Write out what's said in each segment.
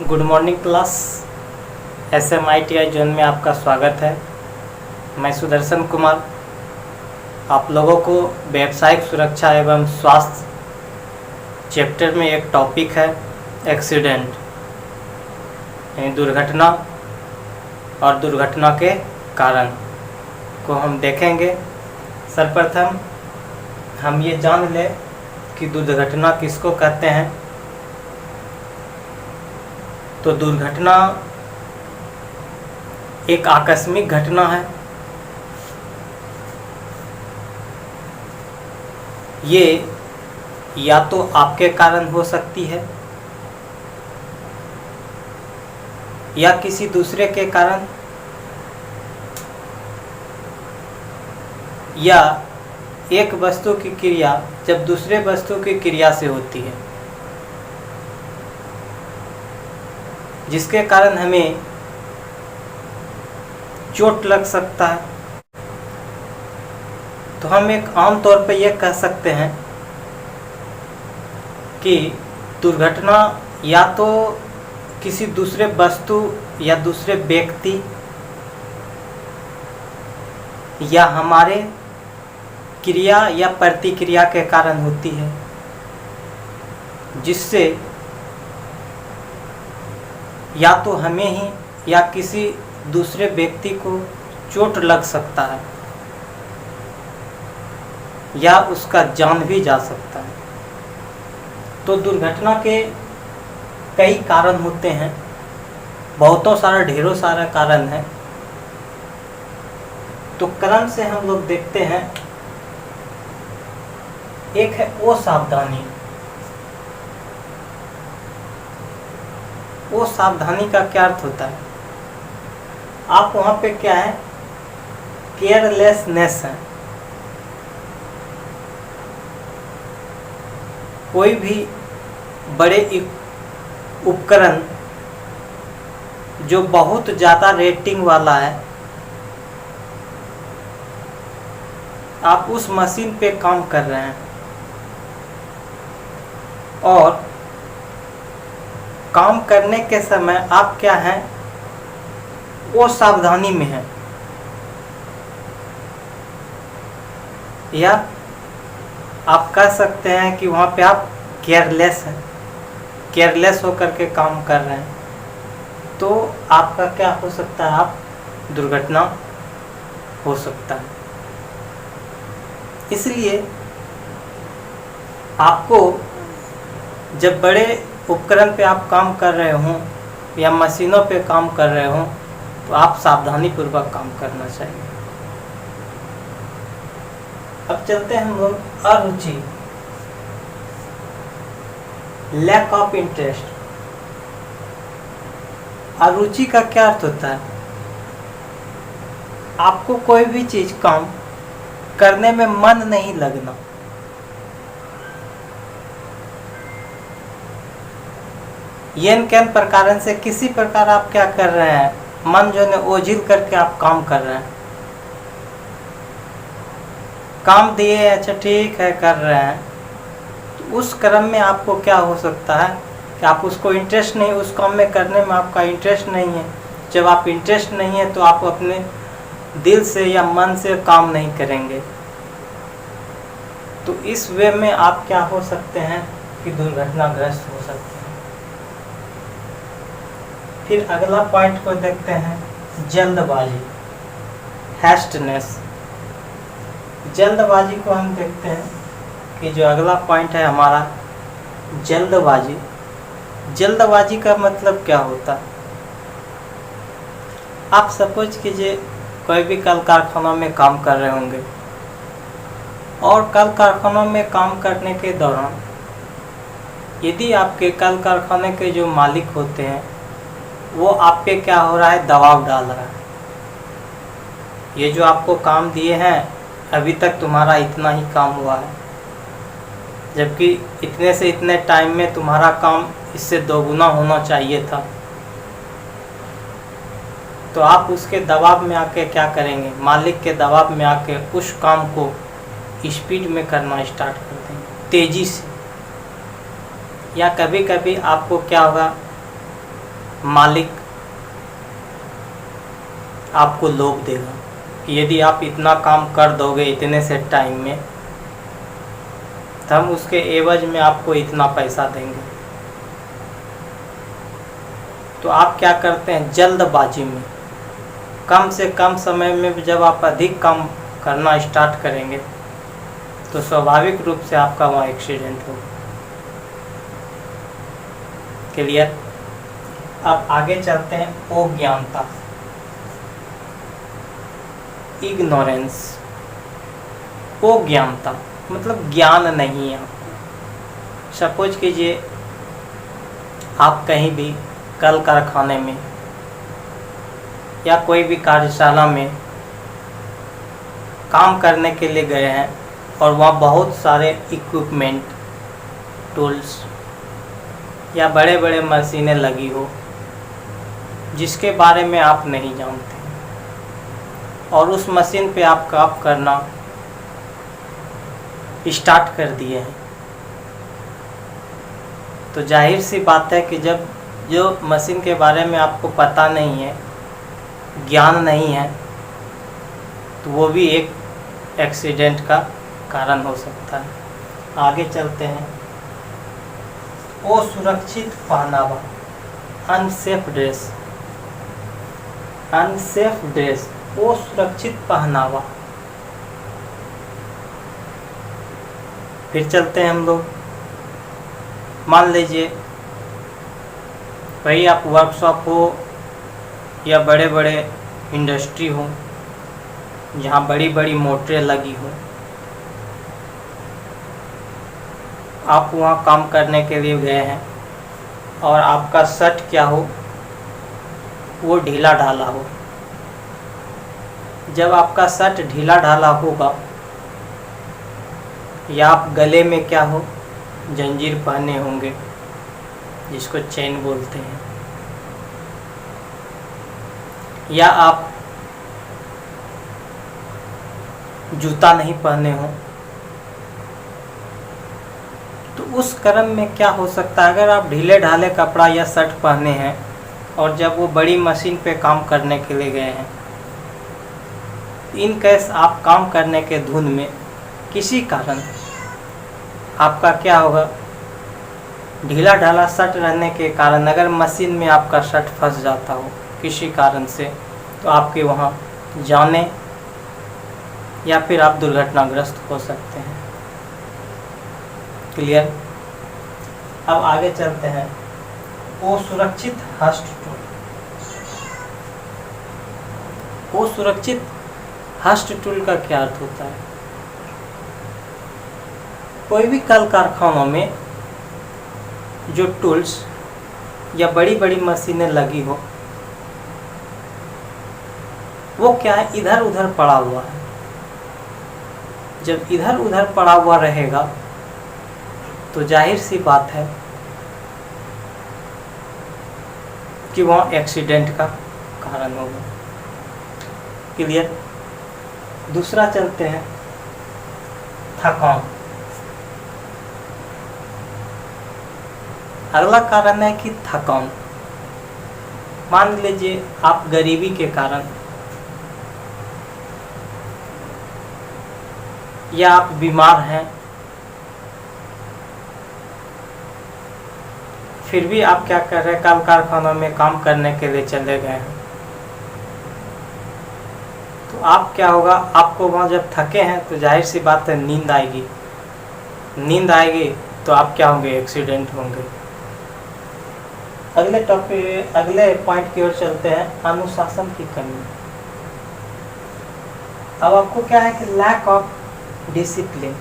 Good morning class. SMITI zone में आपका स्वागत है। मैं सुदर्शन कुमार आप लोगों को व्यावसायिक सुरक्षा एवं स्वास्थ्य चैप्टर में एक टॉपिक है एक्सीडेंट यानी दुर्घटना और दुर्घटना के कारण को हम देखेंगे। सर्वप्रथम हम ये जान लें कि दुर्घटना किसको कहते हैं। तो दुर्घटना एक आकस्मिक घटना है। ये या तो आपके कारण हो सकती है या किसी दूसरे के कारण, या एक वस्तु की क्रिया जब दूसरे वस्तु की क्रिया से होती है, जिसके कारण हमें चोट लग सकता है। तो हम एक आम तौर पर यह कह सकते हैं कि दुर्घटना या तो किसी दूसरे वस्तु या दूसरे व्यक्ति या हमारे क्रिया या प्रतिक्रिया के कारण होती है, जिससे या तो हमें ही या किसी दूसरे व्यक्ति को चोट लग सकता है या उसका जान भी जा सकता है। तो दुर्घटना के कई कारण होते हैं, बहुतों सारा ढेरों सारा कारण है। तो क्रम से हम लोग देखते हैं। एक है असावधानी। वो सावधानी का क्या अर्थ होता है? आप वहाँ पे क्या है, केयरलेसनेस है। कोई भी बड़े उपकरण जो बहुत ज़्यादा रेटिंग वाला है, आप उस मशीन पे काम कर रहे हैं और काम करने के समय आप क्या हैं, वो सावधानी में है, या आप कह सकते हैं कि वहाँ पे आप केयरलेस हैं, केयरलेस होकर के काम कर रहे हैं। तो आपका क्या हो सकता है, आप दुर्घटना हो सकता है। इसलिए आपको जब बड़े उपकरण पे आप काम कर रहे हों या मशीनों पे काम कर रहे हों, तो आप सावधानी पूर्वक काम करना चाहिए। अब चलते हैं हम लोग अरुचि, लैक ऑफ इंटरेस्ट। अरुचि का क्या अर्थ होता है? आपको कोई भी चीज काम करने में मन नहीं लगना। येन कैन प्रकार से किसी प्रकार आप क्या कर रहे हैं, मन जो है ओझिल करके आप काम कर रहे हैं। काम दिए, अच्छा ठीक है कर रहे हैं, तो उस क्रम में आपको क्या हो सकता है कि आप उसको इंटरेस्ट नहीं, उस काम में करने में आपका इंटरेस्ट नहीं है। जब आप इंटरेस्ट नहीं है तो आप अपने दिल से या मन से काम नहीं करेंगे। तो इस वे में आप क्या हो सकते हैं कि दुर्घटनाग्रस्त हो सकते हैं। फिर अगला पॉइंट को देखते हैं, जल्दबाजी, हैस्टनेस। जल्दबाजी को हम देखते हैं कि जो अगला पॉइंट है हमारा जल्दबाजी। जल्दबाजी का मतलब क्या होता है? आप सपोज कीजिए कोई भी कल कारखाना में काम कर रहे होंगे और कल कारखाना में काम करने के दौरान यदि आपके कल कारखाने के जो मालिक होते हैं वो आप पे क्या हो रहा है, दबाव डाल रहा है। ये जो आपको काम दिए हैं, अभी तक तुम्हारा इतना ही काम हुआ है, जबकि इतने से इतने टाइम में तुम्हारा काम इससे दोगुना होना चाहिए था। तो आप उसके दबाव में आके क्या करेंगे, मालिक के दबाव में आके उस काम को स्पीड में करना स्टार्ट कर देंगे, तेज़ी से। या कभी कभी आपको क्या होगा मालिक आपको लोभ देगा कि यदि आप इतना काम कर दोगे इतने से टाइम में तो हम उसके एवज में आपको इतना पैसा देंगे। तो आप क्या करते हैं, जल्दबाजी में कम से कम समय में जब आप अधिक काम करना स्टार्ट करेंगे तो स्वाभाविक रूप से आपका वहाँ एक्सीडेंट होगा। क्लियर। अब आगे चलते हैं, अज्ञानता, इग्नोरेंस। अज्ञानता मतलब ज्ञान नहीं है आपको। सपोज कीजिए आप कहीं भी कल कारखाने में या कोई भी कार्यशाला में काम करने के लिए गए हैं और वहाँ बहुत सारे इक्विपमेंट, टूल्स या बड़े बड़े मशीनें लगी हो जिसके बारे में आप नहीं जानते और उस मशीन पे आप काम करना स्टार्ट कर दिए हैं, तो जाहिर सी बात है कि जब जो मशीन के बारे में आपको पता नहीं है, ज्ञान नहीं है, तो वो भी एक एक्सीडेंट का कारण हो सकता है। आगे चलते हैं, असुरक्षित पहनावा, अनसेफ ड्रेस। अनसेफ ड्रेस, असुरक्षित पहनावा। फिर चलते हैं हम लोग, मान लीजिए वही आप वर्कशॉप हो या बड़े बड़े इंडस्ट्री हो जहाँ बड़ी बड़ी मोटरें लगी हो, आप वहाँ काम करने के लिए गए हैं और आपका शर्ट क्या हो, वो ढीला ढाला हो। जब आपका शर्ट ढीला ढाला होगा या आप गले में क्या हो, जंजीर पहने होंगे जिसको चेन बोलते हैं, या आप जूता नहीं पहने हो, तो उस क्रम में क्या हो सकता है, अगर आप ढीले ढाले कपड़ा या शर्ट पहने हैं और जब वो बड़ी मशीन पे काम करने के लिए गए हैं, इन केस आप काम करने के धुन में किसी कारण आपका क्या होगा, ढीला ढाला शर्ट रहने के कारण अगर मशीन में आपका शर्ट फंस जाता हो किसी कारण से, तो आपके वहाँ जाने या फिर आप दुर्घटनाग्रस्त हो सकते हैं। क्लियर। अब आगे चलते हैं, असुरक्षित हस्त टूल। असुरक्षित हस्त टूल का क्या अर्थ होता है, कोई भी कल कारखानों में जो टूल्स या बड़ी बड़ी मशीनें लगी हो, वो क्या है, इधर उधर पड़ा हुआ है। जब इधर उधर पड़ा हुआ रहेगा तो जाहिर सी बात है कि वहाँ एक्सीडेंट का कारण होगा। क्लियर। दूसरा चलते हैं, थकान। अगला कारण है कि थकान। मान लीजिए आप गरीबी के कारण या आप बीमार हैं, फिर भी आप क्या कर रहे हैं, कल कारखानों में काम करने के लिए चले गए हैं, तो आप क्या होगा, आपको वहाँ जब थके हैं तो जाहिर सी बात है नींद आएगी। नींद आएगी तो आप क्या होंगे, एक्सीडेंट होंगे। अगले टॉपिक, अगले पॉइंट की ओर चलते हैं, अनुशासन की कमी। अब आपको क्या है कि लैक ऑफ डिसिप्लिन।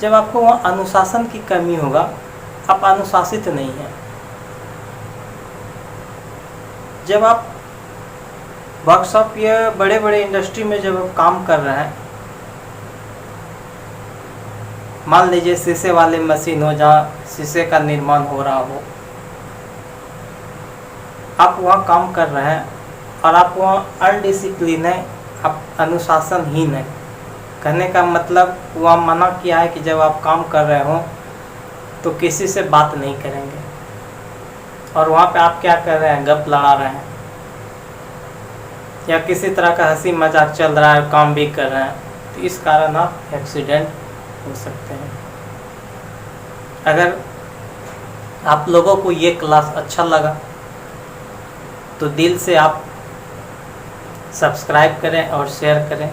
जब आपको वहाँ अनुशासन की कमी होगा, आप अनुशासित नहीं हैं। जब आप वर्कशॉप या बड़े बड़े इंडस्ट्री में जब आप काम कर रहे हैं, मान लीजिए शीशे वाले मशीन हो जहाँ शीशे का निर्माण हो रहा हो, आप वहाँ काम कर रहे हैं और आप वहाँ अनडिसिप्लिन है, आप अनुशासनहीन है। कहने का मतलब वहाँ मना किया है कि जब आप काम कर रहे हो तो किसी से बात नहीं करेंगे, और वहाँ पे आप क्या कर रहे हैं, गप लड़ा रहे हैं या किसी तरह का हंसी मजाक चल रहा है, काम भी कर रहे हैं, तो इस कारण आप एक्सीडेंट हो सकते हैं। अगर आप लोगों को ये क्लास अच्छा लगा तो दिल से आप सब्सक्राइब करें और शेयर करें।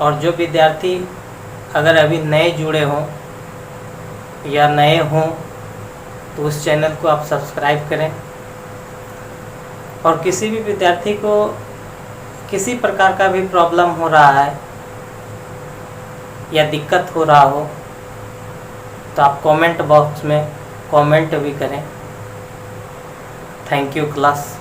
और जो विद्यार्थी अगर अभी नए जुड़े हों या नए हों तो उस चैनल को आप सब्सक्राइब करें। और किसी भी विद्यार्थी को किसी प्रकार का भी प्रॉब्लम हो रहा है या दिक्कत हो रहा हो तो आप कमेंट बॉक्स में कमेंट भी करें। Thank you class.